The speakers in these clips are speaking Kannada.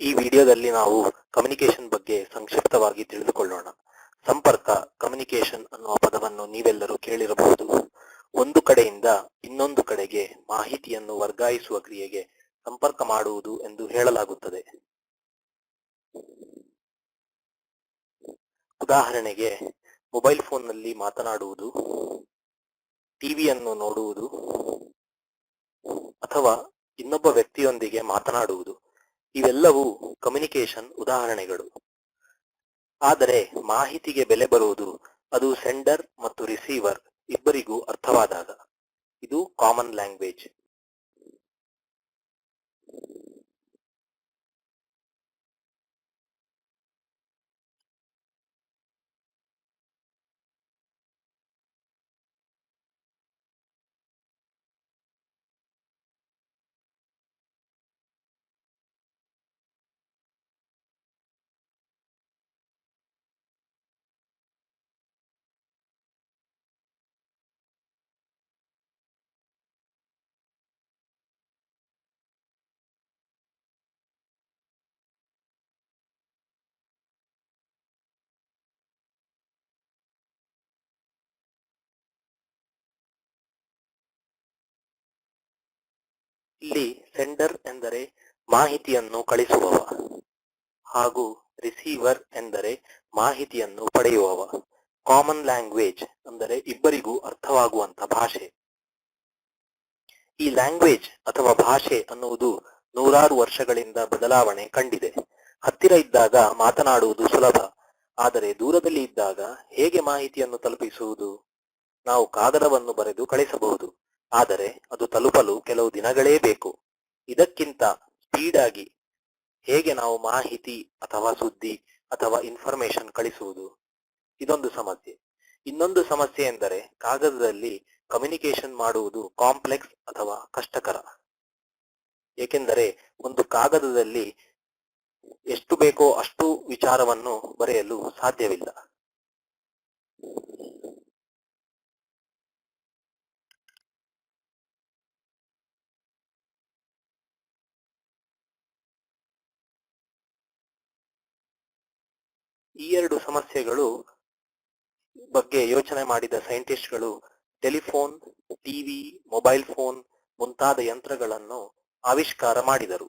ಈ ವಿಡಿಯೋದಲ್ಲಿ ನಾವು ಕಮ್ಯುನಿಕೇಶನ್ ಬಗ್ಗೆ ಸಂಕ್ಷಿಪ್ತವಾಗಿ ತಿಳಿದುಕೊಳ್ಳೋಣ. ಸಂಪರ್ಕ ಕಮ್ಯುನಿಕೇಶನ್ ಅನ್ನುವ ಪದವನ್ನು ನೀವೆಲ್ಲರೂ ಕೇಳಿರಬಹುದು. ಒಂದು ಕಡೆಯಿಂದ ಇನ್ನೊಂದು ಕಡೆಗೆ ಮಾಹಿತಿಯನ್ನು ವರ್ಗಾಯಿಸುವ ಕ್ರಿಯೆಗೆ ಸಂಪರ್ಕ ಮಾಡುವುದು ಎಂದು ಹೇಳಲಾಗುತ್ತದೆ. ಉದಾಹರಣೆಗೆ ಮೊಬೈಲ್ ಫೋನ್ನಲ್ಲಿ ಮಾತನಾಡುವುದು, ಟಿವಿಯನ್ನು ನೋಡುವುದು ಅಥವಾ ಇನ್ನೊಬ್ಬ ವ್ಯಕ್ತಿಯೊಂದಿಗೆ ಮಾತನಾಡುವುದು, ಇವೆಲ್ಲವೂ ಕಮ್ಯುನಿಕೇಶನ್ ಉದಾಹರಣೆಗಳು. ಆದರೆ ಮಾಹಿತಿಗೆ ಬೆಲೆ ಬರುವುದು ಅದು ಸೆಂಡರ್ ಮತ್ತು ರಿಸೀವರ್ ಇಬ್ಬರಿಗೂ ಅರ್ಥವಾದಾಗ. ಇದು ಕಾಮನ್ ಲ್ಯಾಂಗ್ವೇಜ್. ಇಲ್ಲಿ ಸೆಂಡರ್ ಎಂದರೆ ಮಾಹಿತಿಯನ್ನು ಕಳಿಸುವವ ಹಾಗೂ ರಿಸೀವರ್ ಎಂದರೆ ಮಾಹಿತಿಯನ್ನು ಪಡೆಯುವವ. ಕಾಮನ್ ಲ್ಯಾಂಗ್ವೇಜ್ ಅಂದರೆ ಇಬ್ಬರಿಗೂ ಅರ್ಥವಾಗುವಂತ ಭಾಷೆ. ಈ ಲ್ಯಾಂಗ್ವೇಜ್ ಅಥವಾ ಭಾಷೆ ಅನ್ನುವುದು ನೂರಾರು ವರ್ಷಗಳಿಂದ ಬದಲಾವಣೆ ಕಂಡಿದೆ. ಹತ್ತಿರ ಇದ್ದಾಗ ಮಾತನಾಡುವುದು ಸುಲಭ, ಆದರೆ ದೂರದಲ್ಲಿ ಇದ್ದಾಗ ಹೇಗೆ ಮಾಹಿತಿಯನ್ನು ತಲುಪಿಸುವುದು? ನಾವು ಕಾಗದವನ್ನು ಬರೆದು ಕಳಿಸಬಹುದು, ಆದರೆ ಅದು ತಲುಪಲು ಕೆಲವು ದಿನಗಳೇ ಬೇಕು. ಇದಕ್ಕಿಂತ ಸ್ಪೀಡ್ ಆಗಿ ಹೇಗೆ ನಾವು ಮಾಹಿತಿ ಅಥವಾ ಸುದ್ದಿ ಅಥವಾ ಇನ್ಫಾರ್ಮೇಶನ್ ಕಳಿಸುವುದು? ಇದೊಂದು ಸಮಸ್ಯೆ. ಇನ್ನೊಂದು ಸಮಸ್ಯೆ ಎಂದರೆ ಕಾಗದದಲ್ಲಿ ಕಮ್ಯುನಿಕೇಶನ್ ಮಾಡುವುದು ಕಾಂಪ್ಲೆಕ್ಸ್ ಅಥವಾ ಕಷ್ಟಕರ. ಏಕೆಂದರೆ ಒಂದು ಕಾಗದದಲ್ಲಿ ಎಷ್ಟು ಬೇಕೋ ಅಷ್ಟು ವಿಚಾರವನ್ನು ಬರೆಯಲು ಸಾಧ್ಯವಿಲ್ಲ. ಈ ಎರಡು ಸಮಸ್ಯೆಗಳು ಬಗ್ಗೆ ಯೋಚನೆ ಮಾಡಿದ ಸೈಂಟಿಸ್ಟ್ಗಳು ಟೆಲಿಫೋನ್, ಟಿವಿ, ಮೊಬೈಲ್ ಫೋನ್ ಮುಂತಾದ ಯಂತ್ರಗಳನ್ನು ಆವಿಷ್ಕಾರ ಮಾಡಿದರು.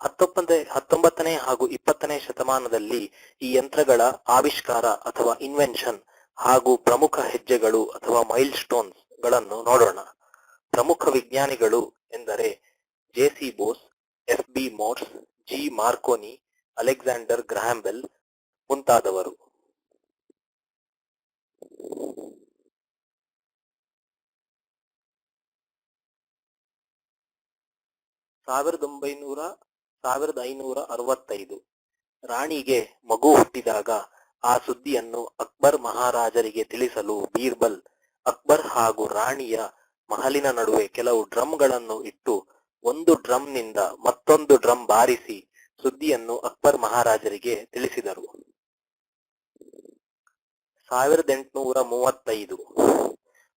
19ನೇ ಹಾಗೂ 20ನೇ ಶತಮಾನದಲ್ಲಿ ಈ ಯಂತ್ರಗಳ ಆವಿಷ್ಕಾರ ಅಥವಾ ಇನ್ವೆನ್ಷನ್ ಹಾಗೂ ಪ್ರಮುಖ ಹೆಜ್ಜೆಗಳು ಅಥವಾ ಮೈಲ್ ಸ್ಟೋನ್ಸ್ ಗಳನ್ನು ನೋಡೋಣ. ಪ್ರಮುಖ ವಿಜ್ಞಾನಿಗಳು ಎಂದರೆ J C. Bose, F B. Morse, G. Marconi, Alexander Graham Bell ಮುಂತಾದವರು. ಸಾವಿರದ 1565 ರಾಣಿಗೆ ಮಗು ಹುಟ್ಟಿದಾಗ ಆ ಸುದ್ದಿಯನ್ನು ಅಕ್ಬರ್ ಮಹಾರಾಜರಿಗೆ ತಿಳಿಸಲು ಬೀರ್ಬಲ್ ಅಕ್ಬರ್ ಹಾಗೂ ರಾಣಿಯ ಮಹಲಿನ ನಡುವೆ ಕೆಲವು ಡ್ರಮ್ಗಳನ್ನು ಇಟ್ಟು ಒಂದು ಡ್ರಮ್ನಿಂದ ಮತ್ತೊಂದು ಡ್ರಮ್ ಬಾರಿಸಿ ಸುದ್ದಿಯನ್ನು ಅಕ್ಬರ್ ಮಹಾರಾಜರಿಗೆ ತಿಳಿಸಿದರು. 1835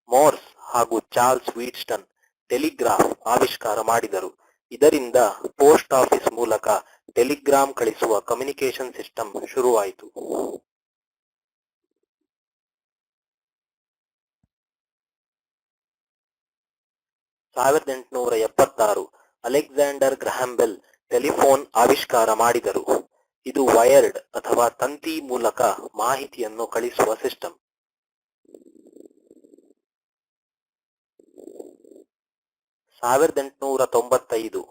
ಮೋರ್ಸ್ ಹಾಗೂ ಚಾರ್ಲ್ಸ್ ವೀಟ್ಸ್ಟನ್ ಟೆಲಿಗ್ರಾಫ್ ಆವಿಷ್ಕಾರ ಮಾಡಿದರು. ಇದರಿಂದ ಪೋಸ್ಟ್ ಆಫೀಸ್ ಮೂಲಕ ಟೆಲಿಗ್ರಾಮ್ ಕಳಿಸುವ ಕಮ್ಯುನಿಕೇಶನ್ ಸಿಸ್ಟಮ್ ಶುರುವಾಯಿತು. 1876 ಅಲೆಕ್ಸಾಂಡರ್ ಗ್ರಹಾಂ ಬೆಲ್ ಟೆಲಿಫೋನ್ ಆವಿಷ್ಕಾರ ಮಾಡಿದರು. ಇದು ವೈರ್ಡ್ ಅಥವಾ ತಂತಿ ಮೂಲಕ ಮಾಹಿತಿಯನ್ನು ಕಳಿಸುವ ಸಿಸ್ಟಮ್. 1895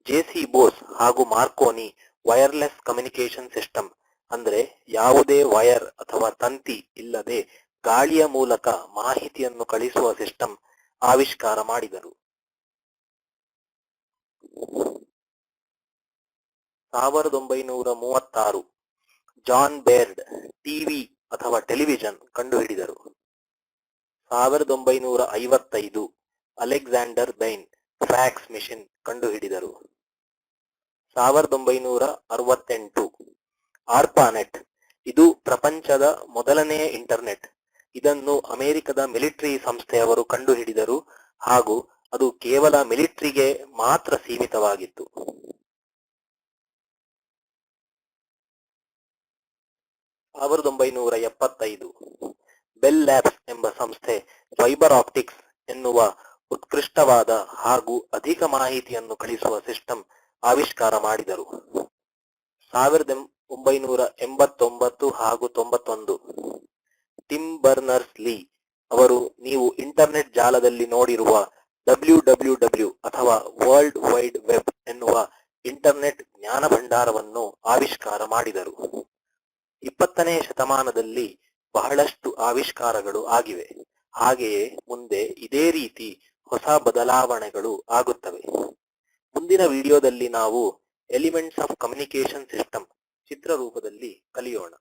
ಜೆ.ಸಿ. ಬೋಸ್ ಹಾಗೂ ಮಾರ್ಕೋನಿ ವೈರ್ಲೆಸ್ ಕಮ್ಯುನಿಕೇಶನ್ ಸಿಸ್ಟಮ್ ಅಂದ್ರೆ ಯಾವುದೇ ವೈರ್ ಅಥವಾ ತಂತಿ ಇಲ್ಲದೆ ಗಾಳಿಯ ಮೂಲಕ ಮಾಹಿತಿಯನ್ನು ಕಳಿಸುವ ಸಿಸ್ಟಮ್ ಆವಿಷ್ಕಾರ ಮಾಡಿದರು. 1936 ಜಾನ್ ಬೇರ್ಡ್ ಟಿವಿ ಅಥವಾ ಟೆಲಿವಿಷನ್ ಕಂಡುಹಿಡಿದರು. 1955 ಅಲೆಕ್ಸಾಂಡರ್ ಬೈನ್ ಫ್ಯಾಕ್ಸ್ ಮಿಷಿನ್ ಕಂಡುಹಿಡಿದರು. 1968 ಆರ್ಪಾನೆಟ್, ಇದು ಪ್ರಪಂಚದ ಮೊದಲನೆಯ ಇಂಟರ್ನೆಟ್. ಇದನ್ನು ಅಮೆರಿಕದ ಮಿಲಿಟರಿ ಸಂಸ್ಥೆಯವರು ಕಂಡುಹಿಡಿದರು ಹಾಗೂ ಅದು ಕೇವಲ ಮಿಲಿಟರಿಗೆ ಮಾತ್ರ ಸೀಮಿತವಾಗಿತ್ತು. 1975 ಬೆಲ್ ಲ್ಯಾಬ್ಸ್ ಎಂಬ ಸಂಸ್ಥೆ ಫೈಬರ್ ಆಪ್ಟಿಕ್ಸ್ ಎನ್ನುವ ಉತ್ಕೃಷ್ಟವಾದ ಹಾಗೂ ಅಧಿಕ ಮಾಹಿತಿಯನ್ನು ಕಳಿಸುವ ಸಿಸ್ಟಮ್ ಆವಿಷ್ಕಾರ ಮಾಡಿದರು. 1989 ಹಾಗೂ 91 ಟಿಮ್ ಬರ್ನರ್ಸ್ ಲೀ ಅವರು ನೀವು ಇಂಟರ್ನೆಟ್ ಜಾಲದಲ್ಲಿ ನೋಡಿರುವ WWW ಅಥವಾ ವರ್ಲ್ಡ್ ವೈಡ್ ವೆಬ್ ಎನ್ನುವ ಇಂಟರ್ನೆಟ್ ಜ್ಞಾನ ಭಂಡಾರವನ್ನು ಆವಿಷ್ಕಾರ ಮಾಡಿದರು. 20ನೇ ಶತಮಾನದಲ್ಲಿ ಬಹಳಷ್ಟು ಆವಿಷ್ಕಾರಗಳು ಆಗಿವೆ. ಹಾಗೆಯೇ ಮುಂದೆ ಇದೇ ರೀತಿ ಹೊಸ ಬದಲಾವಣೆಗಳು ಆಗುತ್ತವೆ. ಮುಂದಿನ ವಿಡಿಯೋದಲ್ಲಿ ನಾವು ಎಲಿಮೆಂಟ್ಸ್ ಆಫ್ ಕಮ್ಯುನಿಕೇಶನ್ ಸಿಸ್ಟಮ್ ಚಿತ್ರರೂಪದಲ್ಲಿ ಕಲಿಯೋಣ.